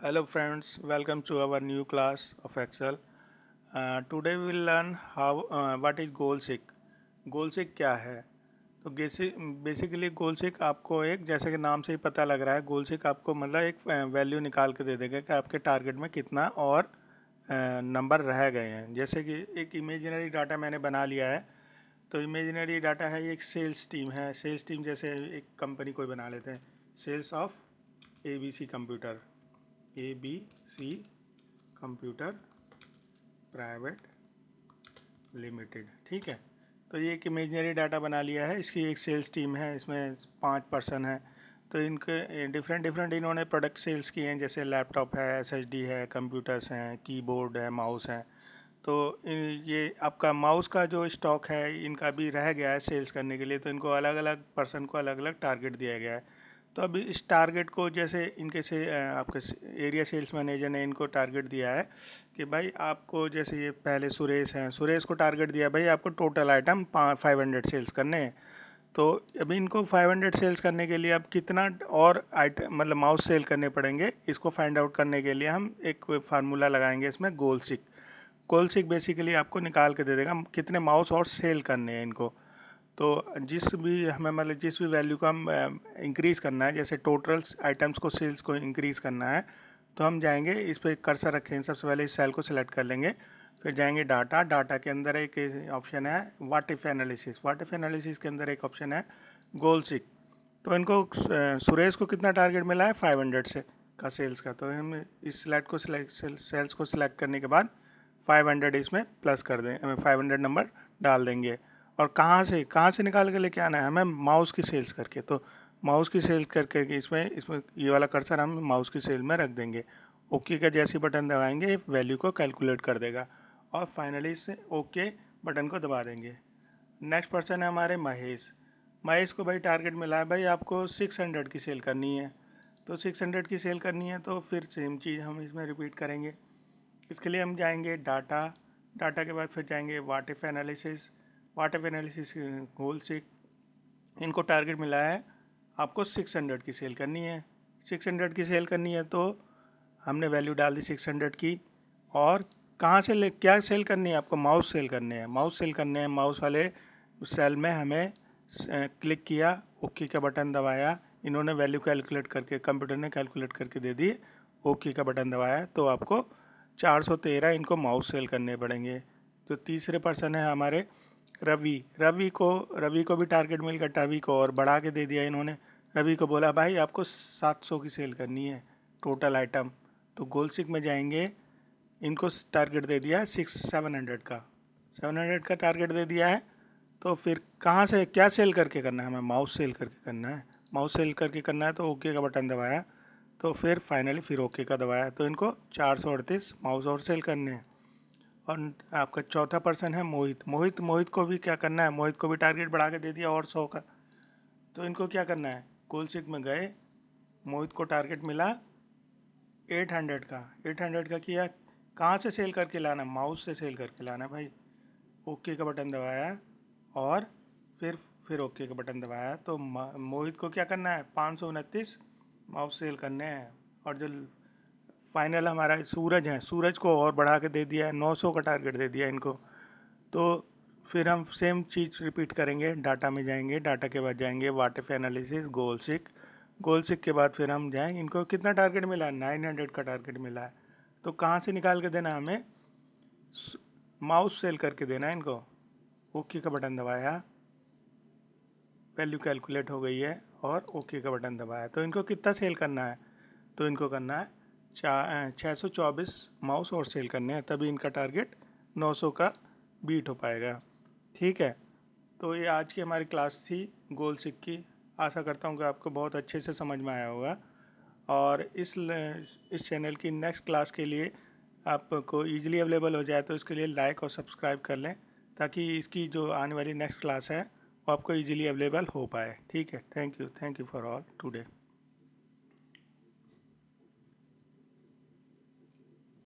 Hello friends, welcome to our new class of Excel. Today we will learn how what is goal seek. Goal seek क्या है? तो basically गोल seek आपको एक, जैसे कि नाम से ही पता लग रहा है, गोल सीक आपको मतलब एक वैल्यू निकाल के दे देगा कि आपके टारगेट में कितना और नंबर रह गए हैं। जैसे कि एक इमेजिनरी डाटा मैंने बना लिया है। तो इमेजिनरी डाटा है, एक सेल्स टीम है। सेल्स टीम जैसे एक कंपनी कोई बना लेते हैं, sales of ABC computer, ABC computer private limited. ठीक है, तो ये एक इमेजिनरी डाटा बना लिया है। इसकी एक सेल्स टीम है, इसमें 5 पर्सन है। तो इनके डिफरेंट डिफरेंट इन्होंने प्रोडक्ट सेल्स किए हैं, जैसे लैपटॉप है, SSD है, कंप्यूटर्स हैं, कीबोर्ड है, माउस है। तो ये आपका माउस का जो स्टॉक है इनका भी रह गया है सेल्स करने के लिए, तो इनको अलग अलग पर्सन को अलग अलग टारगेट दिया गया है। तो अभी इस टारगेट को, जैसे इनके से आपके एरिया सेल्स मैनेजर ने इनको टारगेट दिया है कि भाई आपको, जैसे ये पहले सुरेश हैं, सुरेश को टारगेट दिया भाई आपको टोटल आइटम 500 सेल्स करने हैं। तो अभी इनको 500 सेल्स करने के लिए अब कितना और आइटम मतलब माउस सेल करने पड़ेंगे, इसको फाइंड आउट करने के लिए हम एक फार्मूला लगाएंगे इसमें, गोल सीक। गोल सीक बेसिकली आपको निकाल के दे देगा कितने माउस और सेल करने हैं इनको। तो जिस भी हमें मतलब जिस भी वैल्यू को हम इंक्रीज़ करना है, जैसे टोटल आइटम्स को, सेल्स को इंक्रीज़ करना है, तो हम जाएंगे इस पर कर्सर रखेंगे, सबसे पहले इस सेल को सिलेक्ट कर लेंगे। फिर जाएंगे डाटा, डाटा के अंदर एक ऑप्शन है what if analysis, what if analysis के अंदर एक ऑप्शन है गोल सीक। तो इनको सुरेश को कितना टारगेट मिला है 500 से का सेल्स का, तो हम इस सिलेक्ट को सेल्स को सिलेक्ट करने के बाद 500 इसमें प्लस कर दें, 500 नंबर डाल देंगे। और कहाँ से निकाल के लेके आना है हमें, माउस की सेल्स करके। तो माउस की सेल्स करके इसमें इसमें ये वाला कर्सर हम माउस की सेल में रख देंगे। ओके का जैसे बटन दबाएंगे वैल्यू को कैलकुलेट कर देगा, और फाइनली इसे ओके बटन को दबा देंगे। नेक्स्ट पर्सन है हमारे महेश। महेश को भाई टारगेट मिला है, भाई आपको 600 की सेल करनी है। तो 600 की सेल करनी है, तो फिर सेम चीज़ हम इसमें रिपीट करेंगे। इसके लिए हम जाएंगे डाटा, डाटा के बाद फिर जाएंगे what if analysis, what if analysis goal seek. इनको टारगेट मिला है आपको 600 की सेल करनी है। 600 की सेल करनी है, तो हमने वैल्यू डाल दी 600 की। और कहाँ से ले, क्या सेल करनी है आपको, माउस सेल करने हैं, माउस सेल करने हैं। माउस वाले सेल में हमें क्लिक किया, ओके का बटन दबाया, इन्होंने वैल्यू कैलकुलेट करके, कंप्यूटर ने कैलकुलेट करके दे दी, ओके का बटन दबाया, तो आपको 413 इनको माउस सेल करने पड़ेंगे। तो तीसरे पर्सन है हमारे रवि। रवि को भी टारगेट मिल गया, रवि को और बढ़ा के दे दिया इन्होंने। रवि को बोला भाई आपको 700 की सेल करनी है टोटल आइटम। तो गोल सीक में जाएंगे, इनको टारगेट दे दिया है 700 का, 700 का टारगेट दे दिया है। तो फिर कहाँ से क्या सेल करके करना है हमें, माउस सेल करके करना है। माउस सेल करके करना है, तो ओके का बटन दबाया, तो फिर फाइनली फिर ओके का दबाया, तो इनको 438 माउस और सेल करने हैं। और आपका चौथा पर्सन है मोहित। मोहित को भी क्या करना है, मोहित को भी टारगेट बढ़ा के दे दिया और 100 का। तो इनको क्या करना है, गोल सीक में गए, मोहित को टारगेट मिला 800 का, 800 का किया, कहाँ से सेल करके लाना, माउस से सेल करके लाना भाई। ओके का बटन दबाया, और फिर ओके का बटन दबाया, तो मोहित को क्या करना है 529 माउस सेल करने हैं। और जो फाइनल हमारा सूरज है, सूरज को और बढ़ा के दे दिया है, 900 का टारगेट दे दिया इनको। तो फिर हम सेम चीज़ रिपीट करेंगे, डाटा में जाएंगे, डाटा के बाद जाएंगे what if analysis goal seek. Goal seek के बाद फिर हम जाएंगे, इनको कितना टारगेट मिला है 900 का टारगेट मिला है। तो कहाँ से निकाल के देना है हमें, माउस सेल करके देना है इनको। ओके का बटन दबाया, वैल्यू कैलकुलेट हो गई है, और ओके का बटन दबाया, तो इनको कितना सेल करना है, तो इनको करना है 624 माउस और सेल करने हैं, तभी इनका टारगेट 900 का बीट हो पाएगा। ठीक है, तो ये आज की हमारी क्लास थी गोल सीक की। आशा करता हूँ कि आपको बहुत अच्छे से समझ में आया होगा। और इस चैनल की नेक्स्ट क्लास के लिए आपको ईजिली अवेलेबल हो जाए, तो इसके लिए लाइक और सब्सक्राइब कर लें, ताकि इसकी जो आने वाली नेक्स्ट क्लास है वो आपको ईजिली अवेलेबल हो पाए। ठीक है, thank you for all today.